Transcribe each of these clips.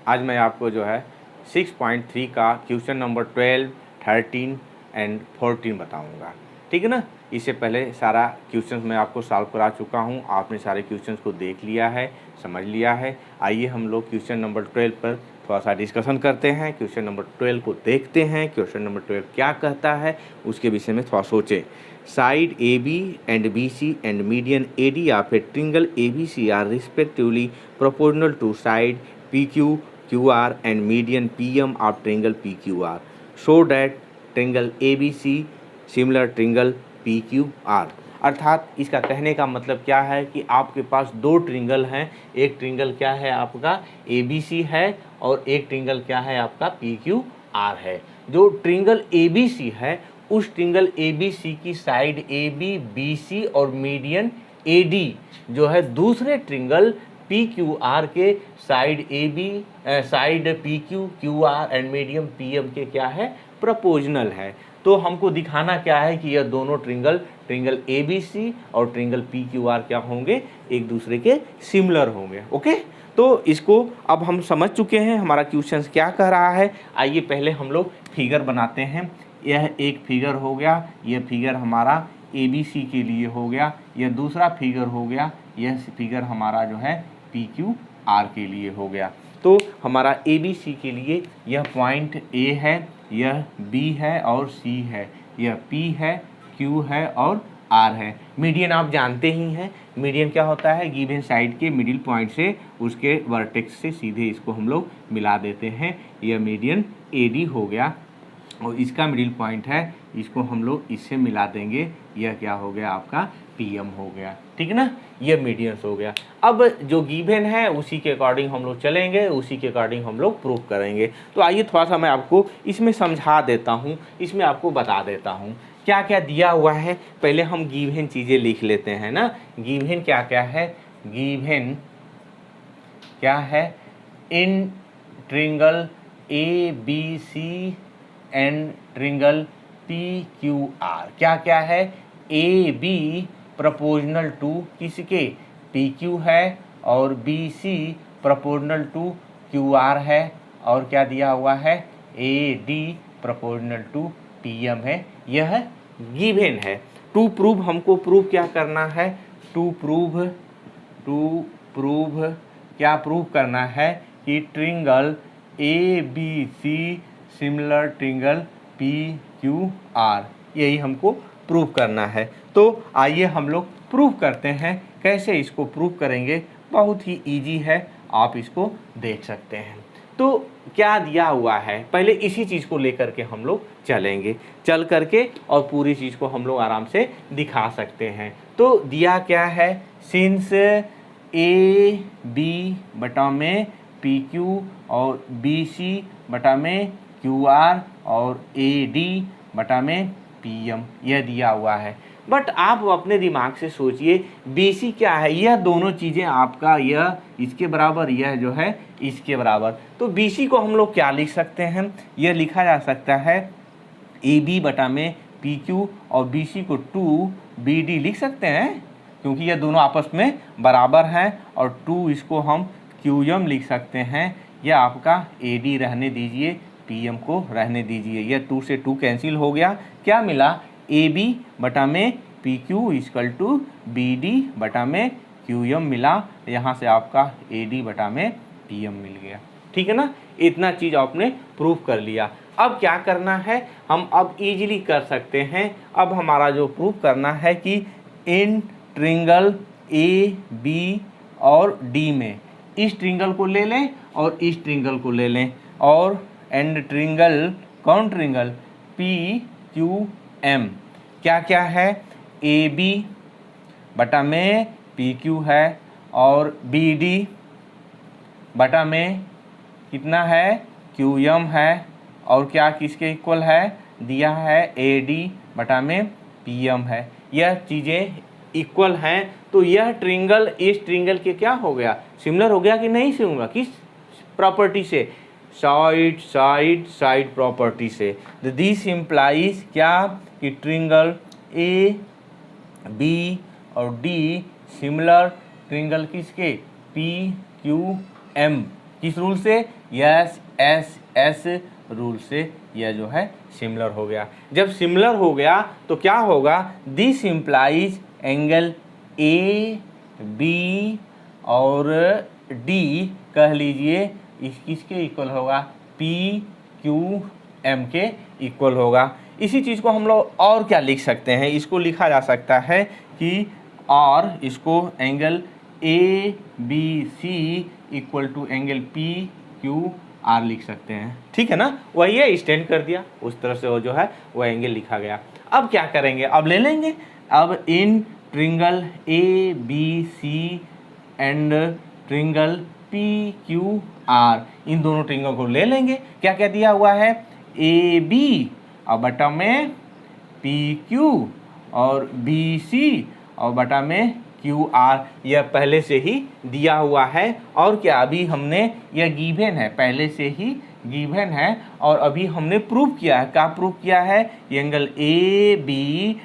आज मैं आपको जो है 6.3 का क्वेश्चन नंबर 12, 13 एंड 14 बताऊंगा। ठीक है ना। इससे पहले सारा क्वेश्चन मैं आपको सॉल्व करा चुका हूं, आपने सारे क्वेश्चंस को देख लिया है, समझ लिया है। आइए हम लोग क्वेश्चन नंबर 12 पर थोड़ा सा डिस्कशन करते हैं। क्वेश्चन नंबर 12 को देखते हैं, क्वेश्चन नंबर 12 क्या कहता है उसके विषय में थोड़ा सोचें। Side A B and B C and median A D of a triangle A B C are respectively proportional to side P Q QR and median PM of triangle PQR. Show that triangle ABC similar triangle PQR। अर्थात इसका कहने का मतलब क्या है कि आपके पास दो ट्रिंगल हैं। एक ट्रिंगल क्या है आपका ABC है और एक ट्रिंगल क्या है आपका PQR है। जो ट्रिंगल ABC है उस ट्रिंगल ABC की साइड AB, BC और मीडियन AD जो है दूसरे ट्रिंगल PQR के side AB, side PQ, QR and medium PM के क्या है प्रोपोर्शनल है। तो हमको दिखाना क्या है कि यह दोनों ट्रिंगल ABC और ट्रिंगल PQR क्या होंगे, एक दूसरे के सिमिलर होंगे। ओके, तो इसको अब हम समझ चुके हैं हमारा क्वेश्चन क्या कह रहा है। आइए पहले हम लोग फिगर बनाते हैं। यह एक फिगर हो गया, यह फिगर हमारा ABC के लिए हो गया, यह दूसरा फिगर हो गया, यह फिगर हमारा जो है PQR के लिए हो गया। तो हमारा ABC के लिए यह पॉइंट A है, यह B है और C है, यह P है, Q है और R है। मीडियन आप जानते ही हैं, मीडियन क्या होता है, गिवन साइड के मिडिल पॉइंट से उसके वर्टेक्स से सीधे इसको हम लोग मिला देते हैं। यह मीडियन AD हो गया और इसका मिडिल पॉइंट है, इसको हम लोग इससे मिला देंगे, यह क्या हो गया आपका PM हो गया। ठीक है ना, यह मीडियंस हो गया। अब जो गिवन है उसी के अकॉर्डिंग हम लोग चलेंगे, उसी के अकॉर्डिंग हम लोग प्रूफ करेंगे। तो आइए थोड़ा सा मैं आपको इसमें समझा देता हूँ, इसमें आपको बता देता हूँ क्या क्या दिया हुआ है। पहले हम गिवन चीज़ें लिख लेते हैं ना। गिवन क्या क्या है, गिवन क्या है, in triangle ABC and triangle PQR क्या क्या है, AB प्रोपोर्शनल टू किसके PQ है और BC प्रोपोर्शनल टू QR है और क्या दिया हुआ है AD प्रोपोर्शनल टू PM है। यह गिवन है। टू प्रूव हमको प्रूव क्या करना है, टू प्रूव क्या प्रूव करना है कि triangle ABC similar triangle PQR, यही हमको प्रूव करना है। तो आइए हम लोग प्रूव करते हैं। कैसे इसको प्रूव करेंगे, बहुत ही इजी है, आप इसको देख सकते हैं। तो क्या दिया हुआ है, पहले इसी चीज़ को लेकर के हम लोग चलेंगे, चल करके और पूरी चीज़ को हम लोग आराम से दिखा सकते हैं। तो दिया क्या है, सिंस AB बटा में PQ और BC बटा में QR और AD बटा में PM, यह दिया हुआ है। बट आप अपने दिमाग से सोचिए BC क्या है, यह दोनों चीज़ें आपका यह इसके बराबर, यह जो है इसके बराबर। तो BC को हम लोग क्या लिख सकते हैं, यह लिखा जा सकता है AB बटा में PQ और BC को 2BD लिख सकते हैं, क्योंकि यह दोनों आपस में बराबर हैं। और 2 इसको हम QM लिख सकते हैं। यह आपका AD रहने दीजिए, PM को रहने दीजिए। यह 2 से 2 कैंसिल हो गया, क्या मिला AB बटा में PQ इक्वल टू BD बटा में QM मिला। यहाँ से आपका AD बटा में PM मिल गया। ठीक है ना, इतना चीज़ आपने प्रूव कर लिया। अब क्या करना है, हम अब इजीली कर सकते हैं। अब हमारा जो प्रूव करना है कि इन ट्रिंगल AB और D में इस ट्रिंगल को ले लें और इस ट्रिंगल को ले लें, और एंड ट्रिंगल कौन ट्रिंगल PQM क्या क्या है, AB बटा में PQ है और BD बटा में कितना है QM है, और क्या किसके इक्वल है, दिया है AD बटा में PM है। यह चीज़ें इक्वल हैं, तो यह ट्रिंगल इस ट्रिंगल के क्या हो गया, सिमिलर हो गया कि नहीं सिमिलर, किस प्रॉपर्टी से, साइड साइड साइड प्रॉपर्टी से। दिस इम्प्लाइज क्या कि ट्रिंगल AB और D सिमिलर ट्रिंगल किसके PQM किस रूल से? यस, एस रूल से यह जो है सिमिलर हो गया। जब सिमिलर हो गया तो क्या होगा? This implies angle A B और डी कह लीजिए इस किसके इक्वल होगा? पी क्यू एम के इक्वल होगा। इसी चीज़ को हम लोग और क्या लिख सकते हैं? इसको लिखा जा सकता है कि और इसको angle A B C equal to angle P Q R लिख सकते हैं। ठीक है ना? वही है, स्टैंड कर दिया उस तरह से वो जो है वह एंगल लिखा गया। अब क्या करेंगे? अब ले लेंगे अब in triangle A B C and triangle P Q R, इन दोनों ट्रिंगल को ले लेंगे। क्या क्या दिया हुआ है? ए बी और बटा में पी क्यू और बी सी और बटा में क्यू आर, यह पहले से ही दिया हुआ है। और क्या अभी हमने यह गिवन है, पहले से ही गिवन है और अभी हमने प्रूव किया है। क्या प्रूव किया है? Angle A B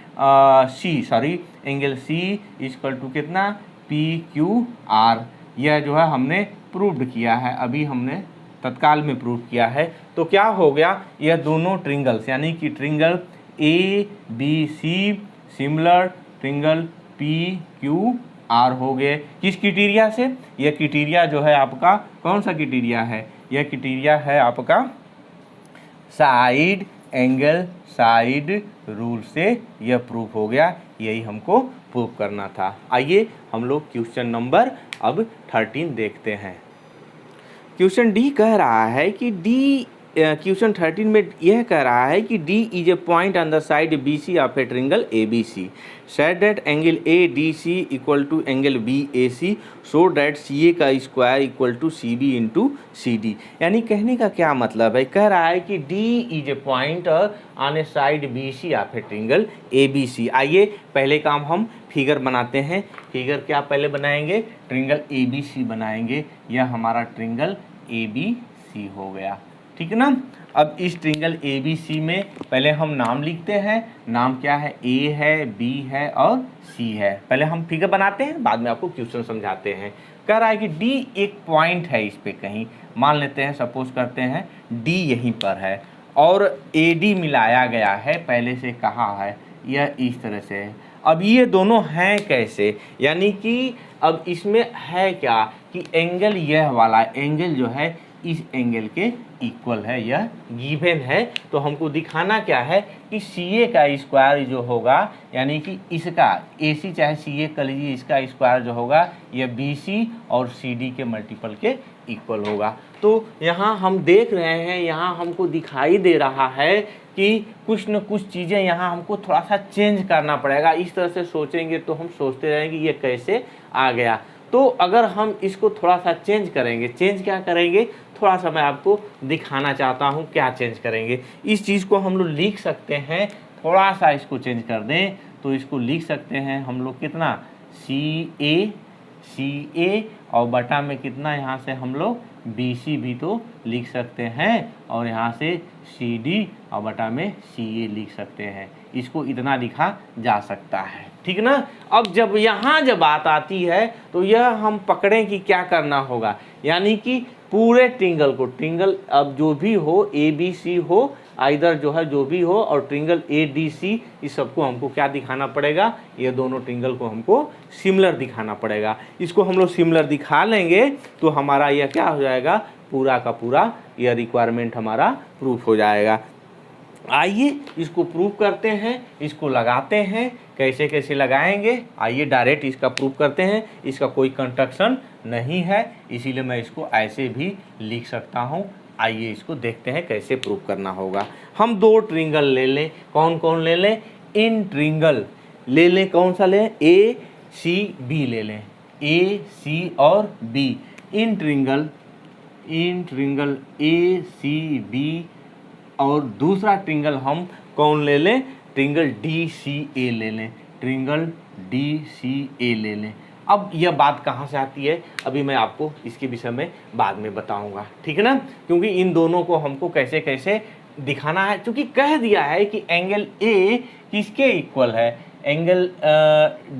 C sorry angle C equal to कितना? पी क्यू आर, यह जो है हमने प्रूव्ड किया है, अभी हमने तत्काल में प्रूव किया है। तो क्या हो गया? यह दोनों ट्रिंगल्स यानी कि triangle A B C similar triangle P Q R हो गए। किस क्राइटेरिया से? यह क्राइटेरिया जो है आपका कौन सा क्राइटेरिया है? यह क्राइटेरिया है आपका साइड एंगल साइड रूल से यह प्रूफ हो गया। यही हमको प्रूफ करना था। आइए हम लोग क्वेश्चन नंबर अब 13 देखते हैं। क्वेश्चन डी कह रहा है कि क्वेश्चन 13 में यह कह रहा है कि D is a point on the side B C of a triangle A B C, set that angle A D C equal to angle B A C, so that C A का square equal to C B into C D. यानी कहने का क्या मतलब है? कह रहा है कि D is a point on a side B C of a triangle A B C. आइए पहले काम हम फिगर बनाते हैं। फिगर क्या पहले बनाएंगे? ट्रिंगल ए बी सी बनाएंगे। यह हमारा ट्रिंगल ए बी सी हो गया। ठीक है ना? अब इस ट्रिंगल ए बी सी में पहले हम नाम लिखते हैं। नाम क्या है? ए है, बी है और सी है। पहले हम फिगर बनाते हैं, बाद में आपको क्वेश्चन समझाते हैं। कह रहा है कि डी एक पॉइंट है, इस पे कहीं मान लेते हैं, सपोज करते हैं डी यहीं पर है और ए डी मिलाया गया है, पहले से कहा है यह इस तरह से है। अब ये दोनों हैं कैसे? यानी कि अब इसमें है क्या कि एंगल यह वाला एंगल जो है इस एंगल के इक्वल है, यह गिवन है। तो हमको दिखाना क्या है कि सी ए का स्क्वायर जो होगा यानी कि इसका ए सी चाहे सी ए कर लीजिए, इसका स्क्वायर जो होगा यह बी सी और सी डी के मल्टीपल के इक्वल होगा। तो यहाँ हम देख रहे हैं, यहाँ हमको दिखाई दे रहा है कि कुछ न कुछ चीज़ें यहाँ हमको थोड़ा सा चेंज करना पड़ेगा। इस तरह से सोचेंगे तो हम सोचते रहेंगे ये कैसे आ गया। तो अगर हम इसको थोड़ा सा चेंज करेंगे, चेंज क्या करेंगे थोड़ा सा मैं आपको दिखाना चाहता हूँ क्या चेंज करेंगे। इस चीज़ को हम लोग लिख सकते हैं, थोड़ा सा इसको चेंज कर दें तो इसको लिख सकते हैं हम लोग कितना? सी ए और बटा में कितना यहाँ से हम लोग बी सी भी तो लिख सकते हैं और यहाँ से सी डी और बटा में सी ए लिख सकते हैं। इसको इतना लिखा जा सकता है। ठीक ना? अब जब यहाँ जब बात आती है तो यह हम पकड़ें कि क्या करना होगा, यानी कि पूरे ट्रिंगल को, ट्रिंगल अब जो भी हो ए बी सी हो आइदर जो है जो भी हो और ट्रिंगल ए डी सी, इस सबको हमको क्या दिखाना पड़ेगा? ये दोनों ट्रिंगल को हमको सिमिलर दिखाना पड़ेगा। इसको हम लोग सिमिलर दिखा लेंगे तो हमारा यह क्या हो जाएगा? पूरा का पूरा यह रिक्वायरमेंट हमारा प्रूफ हो जाएगा। आइए इसको प्रूव करते हैं, इसको लगाते हैं। कैसे कैसे लगाएंगे? आइए डायरेक्ट इसका प्रूव करते हैं। इसका कोई कंस्ट्रक्शन नहीं है, इसीलिए मैं इसको ऐसे भी लिख सकता हूँ। आइए इसको देखते हैं कैसे प्रूव करना होगा। हम दो ट्रिंगल ले लें। कौन कौन ले लें? इन ट्रिंगल ले लें। कौन सा लें? ए सी बी ले लें। ए सी और B in triangle A C B और दूसरा ट्रिंगल हम कौन ले लें? ट्रिंगल डी सी ए ले लें। ट्रिंगल डी सी ए ले लें। अब यह बात कहाँ से आती है अभी मैं आपको इसके विषय में बाद में बताऊंगा। ठीक है ना? क्योंकि इन दोनों को हमको कैसे कैसे दिखाना है, क्योंकि कह दिया है कि एंगल ए किसके इक्वल है? एंगल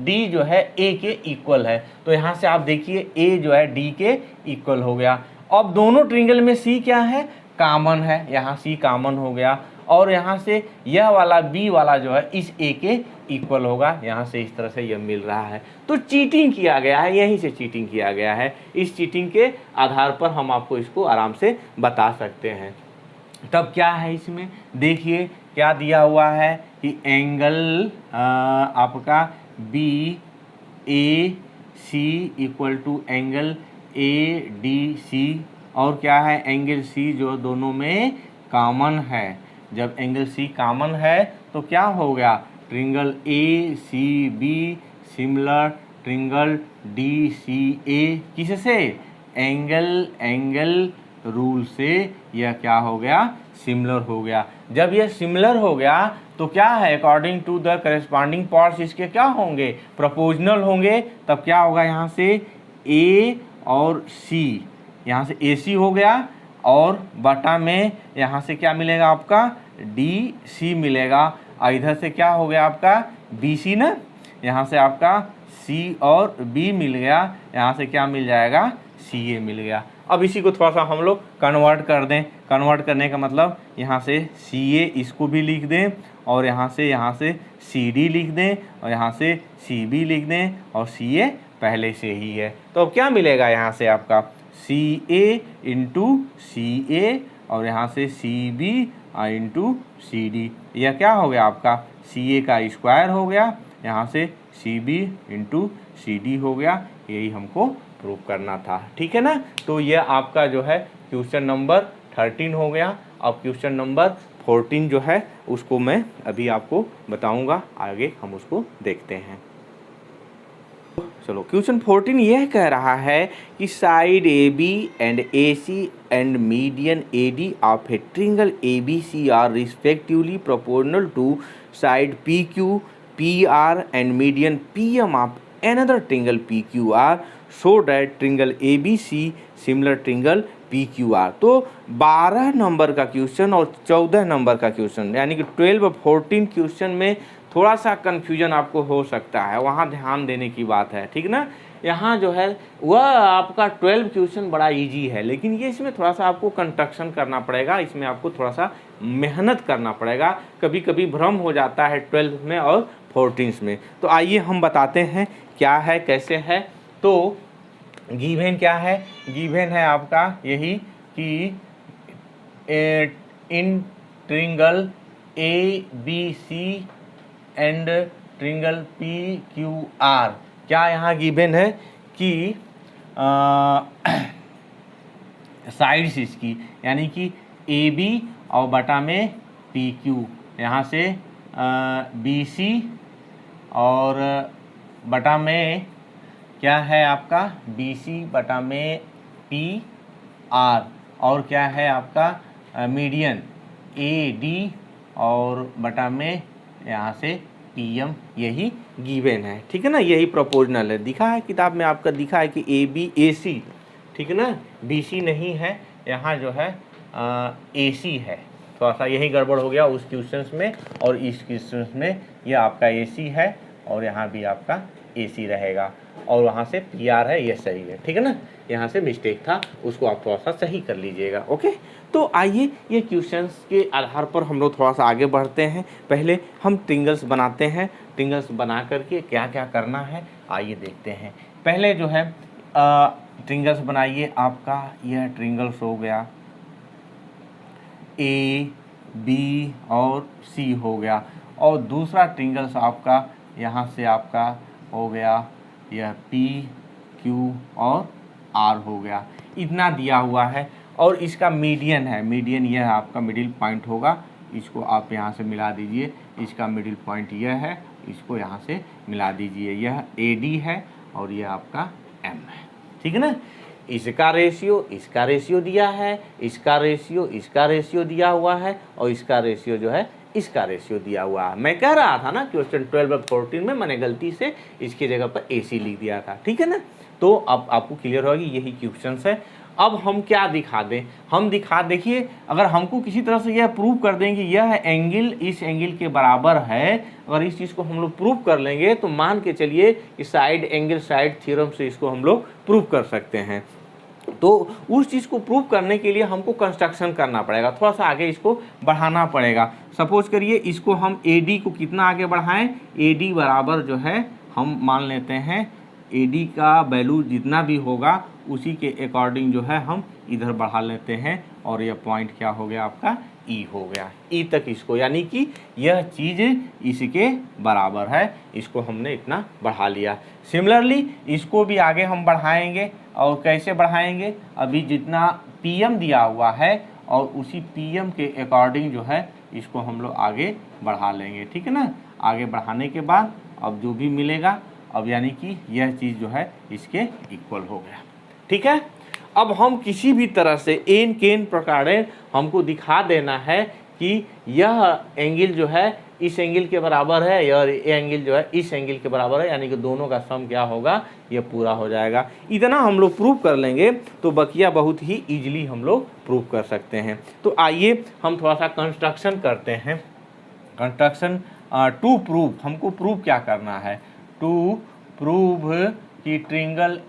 डी जो है ए के इक्वल है। तो यहाँ से आप देखिए ए जो है डी के इक्वल हो गया अब दोनों ट्रिंगल में सी क्या है, कॉमन है, यहाँ सी कॉमन हो गया, और यहाँ से यह वाला बी वाला जो है इस ए के इक्वल होगा, यहाँ से इस तरह से यह मिल रहा है। तो चीटिंग किया गया है, यहीं से चीटिंग किया गया है। इस चीटिंग के आधार पर हम आपको इसको आराम से बता सकते हैं। तब क्या है इसमें देखिए क्या दिया हुआ है कि एंगल आपका B A C equal to angle A D C, और क्या है एंगल सी जो दोनों में कॉमन है। जब एंगल सी कॉमन है तो क्या हो गया, triangle A C B similar triangle D C A, किससे, एंगल रूल से यह क्या हो गया, सिमिलर हो गया। जब यह सिमिलर हो गया तो क्या है, according to the corresponding parts इसके क्या होंगे, प्रोपोर्शनल होंगे। तब क्या होगा, यहाँ से ए और सी, यहाँ से ए सी हो गया, और बटा में यहाँ से क्या मिलेगा आपका, डी सी मिलेगा, और इधर से क्या हो गया आपका बी सी ना, यहाँ से आपका सी और बी मिल गया, यहाँ से क्या मिल जाएगा, सी ए मिल गया। अब इसी को थोड़ा सा हम लोग कन्वर्ट कर दें। कन्वर्ट करने का मतलब यहाँ से सी ए इसको भी लिख दें, और यहाँ से सी डी लिख दें, और यहाँ से सी बी लिख दें, और सी ए पहले से ही है। तो अब क्या मिलेगा, यहाँ से आपका सी ए इंटू सी ए, और यहाँ से C B into C D, यह क्या हो गया आपका सी ए का स्क्वायर हो गया, यहाँ से C B into C D हो गया। यही हमको प्रूव करना था, ठीक है ना। तो यह आपका जो है क्वेश्चन नंबर 13 हो गया। अब क्वेश्चन नंबर 14 जो है उसको मैं अभी आपको बताऊंगा, आगे हम उसको देखते हैं। चलो क्वेश्चन 14 यह कह रहा है कि side A B and A C and median A D of a triangle A B C are respectively proportional to side P Q P R and median P M of another triangle PQR so that triangle ABC similar triangle PQR। तो 12 number का question और 14 number का question, यानी कि 12 और 14 question में थोड़ा सा कन्फ्यूजन आपको हो सकता है, वहाँ ध्यान देने की बात है, ठीक ना। यहाँ जो है वह आपका 12 क्वेश्चन बड़ा इजी है, लेकिन ये इसमें थोड़ा सा आपको कंस्ट्रक्शन करना पड़ेगा, इसमें आपको थोड़ा सा मेहनत करना पड़ेगा, कभी कभी भ्रम हो जाता है 12 में और 14 में। तो आइए हम बताते हैं क्या है कैसे है। तो गिवन क्या है, गिवन है आपका यही कि in triangle A B C and triangle P Q R, क्या यहाँ गिवन है कि साइड्स इसकी, यानी कि ए बी और बटा में पी क्यू, यहाँ से बी सी और बटा में क्या है आपका बी सी बटा में पी आर, और क्या है आपका मीडियन ए डी और बटा में यहाँ से पी एम, यही गिवन है, ठीक है ना। यही प्रोपोर्शनल है, दिखा है किताब में आपका, दिखा है कि ए बी ए सी, ठीक है ना, बी सी नहीं है, यहाँ जो है ए सी है। थोड़ा सा यही गड़बड़ हो गया उस क्वेश्चन में, और इस क्वेश्चन में यह आपका ए सी है और यहाँ भी आपका ए सी रहेगा, और वहाँ से पी आर है, ये सही है, ठीक है ना। यहाँ से मिस्टेक था, उसको आप थोड़ा सा सही कर लीजिएगा, ओके। तो आइए ये क्वेश्चंस के आधार पर हम लोग थोड़ा सा आगे बढ़ते हैं। पहले हम ट्रिंगल्स बनाते हैं, ट्रिंगल्स बना करके क्या क्या करना है आइए देखते हैं। पहले जो है ट्रिंगल्स बनाइए, आपका यह ट्रिंगल्स हो गया, ए बी और सी हो गया, और दूसरा ट्रिंगल्स आपका यहाँ से आपका हो गया यह पी क्यू और आर हो गया, इतना दिया हुआ है। और इसका मीडियन है, मीडियन यह आपका मिडिल पॉइंट होगा, इसको आप यहाँ से मिला दीजिए, इसका मिडिल पॉइंट यह है, इसको यहाँ से मिला दीजिए, यह ए डी है और यह आपका एम है, ठीक है ना। इसका रेशियो दिया है, इसका रेशियो दिया हुआ है, और इसका रेशियो जो है इसका रेशियो दिया हुआ है। मैं कह रहा था ना क्वेश्चन 12 और 14 में मैंने गलती से इसकी जगह पर ए सी लिख दिया था, ठीक है ना। तो अब आपको क्लियर होगा कि यही क्वेश्चन है। अब हम क्या दिखा दें, हम दिखा, देखिए अगर हमको किसी तरह से यह प्रूव कर दें कि यह एंगल इस एंगल के बराबर है, अगर इस चीज़ को हम लोग प्रूव कर लेंगे तो मान के चलिए कि साइड एंगल साइड थ्योरम से इसको हम लोग प्रूव कर सकते हैं। तो उस चीज़ को प्रूव करने के लिए हमको कंस्ट्रक्शन करना पड़ेगा, थोड़ा सा आगे इसको बढ़ाना पड़ेगा। सपोज करिए इसको हम AD को कितना आगे बढ़ाएं, AD बराबर जो है हम मान लेते हैं AD का वैल्यू जितना भी होगा उसी के अकॉर्डिंग जो है हम इधर बढ़ा लेते हैं, और यह पॉइंट क्या हो गया आपका E हो गया, E तक इसको, यानी कि यह चीज़ इसके बराबर है, इसको हमने इतना बढ़ा लिया। सिमिलरली इसको भी आगे हम बढ़ाएंगे, और कैसे बढ़ाएंगे, अभी जितना PM दिया हुआ है और उसी PM के अकॉर्डिंग जो है इसको हम लोग आगे बढ़ा लेंगे, ठीक है ना। आगे बढ़ाने के बाद अब जो भी मिलेगा, अब यानी कि यह चीज़ जो है इसके इक्वल हो गया, ठीक है। अब हम किसी भी तरह से एन केन प्रकार हमको दिखा देना है कि यह एंगल जो है इस एंगल के बराबर है और ये एंगल जो है इस एंगल के बराबर है, यानी कि दोनों का सम क्या होगा, ये पूरा हो जाएगा। इतना हम लोग प्रूव कर लेंगे तो बकिया बहुत ही इजीली हम लोग प्रूव कर सकते हैं। तो आइए हम थोड़ा सा कंस्ट्रक्शन करते हैं। कंस्ट्रक्शन टू प्रूव, हमको प्रूव क्या करना है, टू प्रूव कि triangle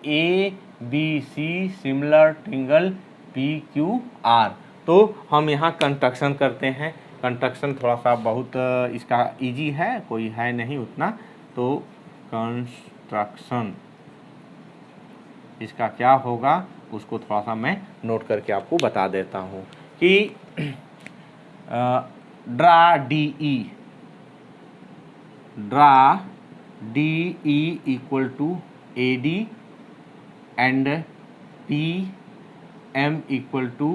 ABC similar triangle PQR। तो हम यहाँ कंस्ट्रक्शन करते हैं। कंस्ट्रक्शन थोड़ा सा बहुत इसका इजी है, कोई है नहीं उतना, तो कंस्ट्रक्शन इसका क्या होगा उसको थोड़ा सा मैं नोट करके आपको बता देता हूँ कि draw DE equal to AD and PM equal to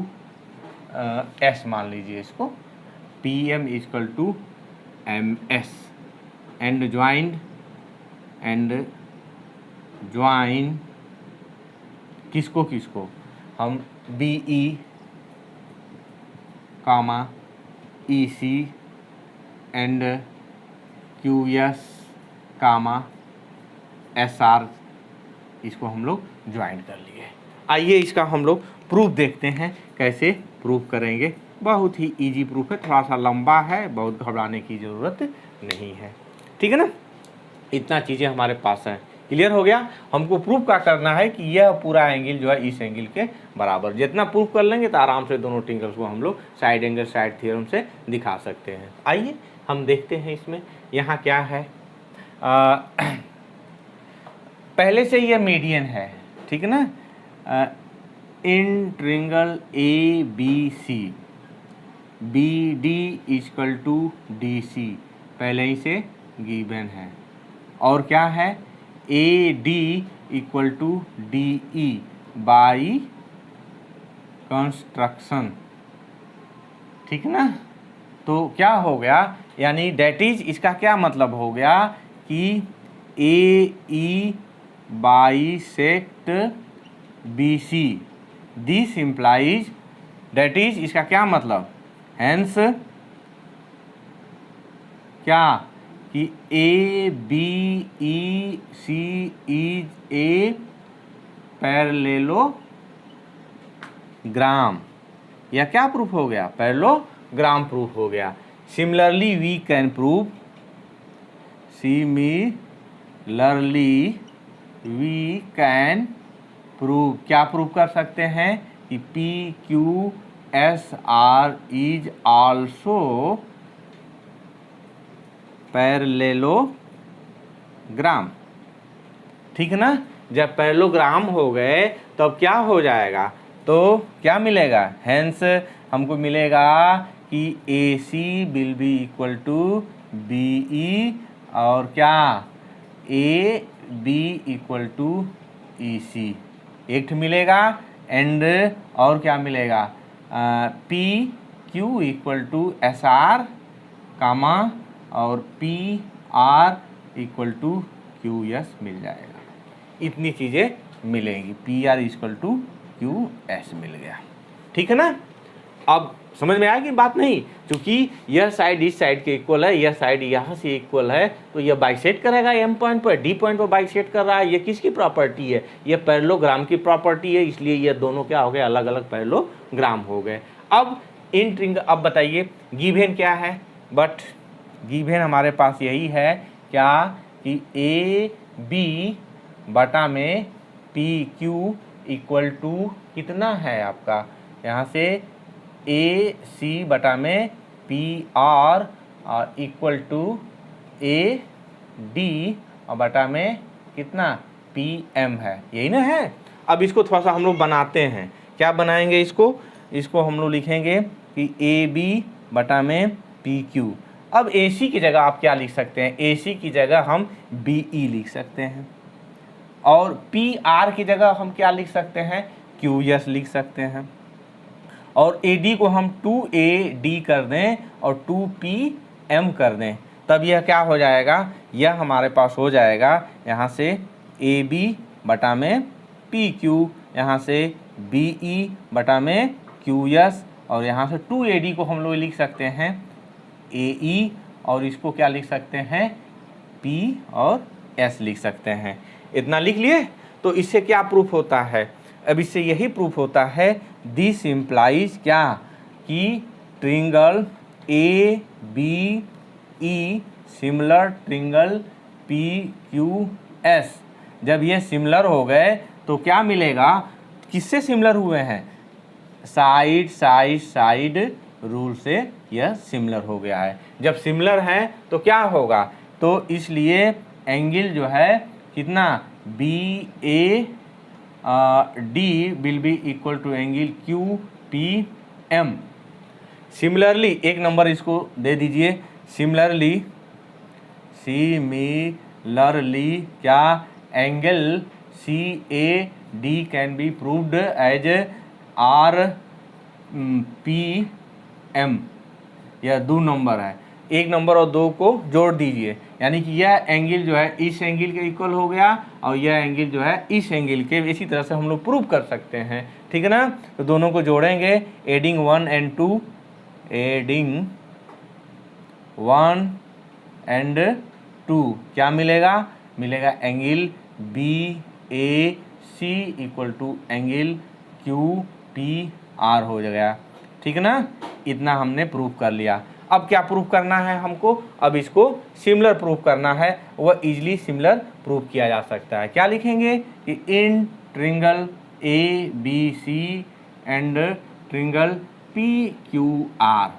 S मान लीजिए इसको, PM equal to MS and join किसको किसको, हम BE comma EC and QS comma SR, इसको हम लोग ज्वाइन कर लिए। आइए इसका हम लोग प्रूफ देखते हैं, कैसे प्रूफ करेंगे। बहुत ही इजी प्रूफ है, थोड़ा सा लंबा है, बहुत घबराने की ज़रूरत नहीं है, ठीक है ना। इतना चीज़ें हमारे पास हैं, क्लियर हो गया। हमको प्रूफ क्या करना है कि यह पूरा एंगल जो है इस एंगल के बराबर। जितना प्रूफ कर लेंगे तो आराम से दोनों ट्रिंगल्स को हम लोग साइड एंगल साइड थ्योरम से दिखा सकते हैं। आइए हम देखते हैं इसमें यहाँ क्या है। पहले से यह मीडियन है, ठीक है ना। In triangle ABC BD equal to DC पहले ही से गिवन है, और क्या है AD equal to DE by construction, ठीक है ना। तो क्या हो गया, यानी डेट इज, इसका क्या मतलब हो गया कि AE bisect BC, this implies, that is इसका क्या मतलब, हैंस क्या कि ABC इज ए पैरेललोग्राम, या क्या प्रूफ हो गया, पैरेललोग्राम प्रूफ हो गया। सिमिलरली वी कैन प्रूव, क्या प्रूव कर सकते हैं कि PQSR इज आल्सो पैरेललोग्राम, ठीक है ना। जब पैरेललोग्राम हो गए तो अब क्या हो जाएगा, तो क्या मिलेगा, हेंस हमको मिलेगा कि AC will be equal to BE और क्या AB इक्वल टू EC, एक मिलेगा, एंड और क्या मिलेगा PQ इक्वल टू SR कामा और PR इक्वल टू QS मिल जाएगा। इतनी चीज़ें मिलेंगी, PR इक्वल टू QS मिल गया, ठीक है ना। अब समझ में आया कि बात नहीं, क्योंकि यह साइड इस साइड के इक्वल है, यह साइड यहाँ से इक्वल है, तो यह बाइसेट करेगा M पॉइंट पर, D पॉइंट पर बाइसेट कर रहा है। ये किसकी प्रॉपर्टी है, यह पैरेललोग्राम की प्रॉपर्टी है, इसलिए ये दोनों क्या हो गए, अलग अलग पैरेललोग्राम हो गए। अब इन ट्रिंगल, अब बताइए गिवन क्या है, बट गिवन हमारे पास यही है क्या कि AB बटा में PQ इक्वल टू कितना है आपका यहाँ से ए सी बटा में पी आर और इक्वल टू ए डी और बटा में कितना पी एम है, यही ना है। अब इसको थोड़ा सा हम लोग बनाते हैं, क्या बनाएंगे इसको हम लोग लिखेंगे कि ए बी बटा में पी क्यू। अब ए सी की जगह आप क्या लिख सकते हैं, ए सी की जगह हम बी ई लिख सकते हैं और पी आर की जगह हम क्या लिख सकते हैं, क्यू एस लिख सकते हैं और ए डी को हम 2AD कर दें और 2PM कर दें, तब यह क्या हो जाएगा, यह हमारे पास हो जाएगा यहाँ से AB बटा में PQ, यहाँ से BE बटा में QS और यहाँ से 2AD को हम लोग लिख सकते हैं AE और इसको क्या लिख सकते हैं P और S लिख सकते हैं। इतना लिख लिए। तो इससे क्या प्रूफ होता है, अब इससे यही प्रूफ होता है, दिस इम्प्लाइज क्या कि triangle A B E similar triangle P Q S, जब ये सिमिलर हो गए तो क्या मिलेगा, किससे सिमिलर हुए हैं, साइड साइड साइड रूल से यह सिमिलर हो गया है। जब सिमिलर है तो क्या होगा, तो इसलिए एंगल जो है कितना B A D will be equal to angle Q P M. Similarly एक नंबर इसको दे दीजिए, सिमिलरली क्या angle C A D can be proved as R P M. यह 2 नंबर है, 1 नंबर और 2 को जोड़ दीजिए, यानी कि यह एंगल जो है इस एंगल के इक्वल हो गया और यह एंगल जो है इस एंगल के। इसी तरह से हम लोग प्रूव कर सकते हैं, ठीक है ना। तो दोनों को जोड़ेंगे, एडिंग 1 and 2, एडिंग 1 and 2 क्या मिलेगा, मिलेगा angle B A C equal to angle Q P R हो जाएगा, ठीक है ना। इतना हमने प्रूव कर लिया। अब क्या प्रूफ करना है हमको, अब इसको सिमिलर प्रूफ करना है, वह इजीली सिमिलर प्रूफ किया जा सकता है। क्या लिखेंगे कि in triangle A B C and triangle P Q R,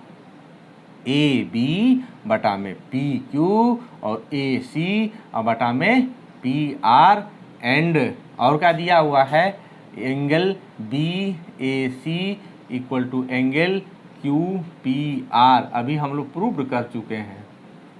A B बटा में पी क्यू और ए सी और बटा में पी आर एंड और क्या दिया हुआ है, angle B A C equal to angle Q P R. अभी हम लोग प्रूव कर चुके हैं,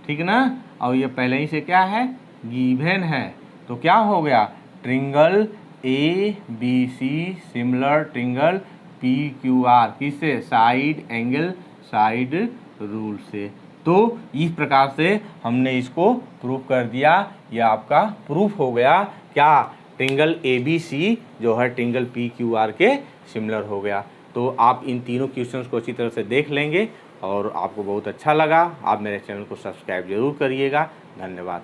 ठीक ना। और ये पहले ही से क्या है, गिवन है। तो क्या हो गया, triangle A B C similar triangle P Q R, किससे, साइड एंगल साइड रूल से। तो इस प्रकार से हमने इसको प्रूव कर दिया। यह आपका प्रूफ हो गया क्या, ट्रिंगल ए बी सी जो है ट्रिंगल पी क्यू आर के सिमिलर हो गया। तो आप इन तीनों क्वेश्चंस को अच्छी तरह से देख लेंगे और आपको बहुत अच्छा लगा, आप मेरे चैनल को सब्सक्राइब जरूर करिएगा। धन्यवाद।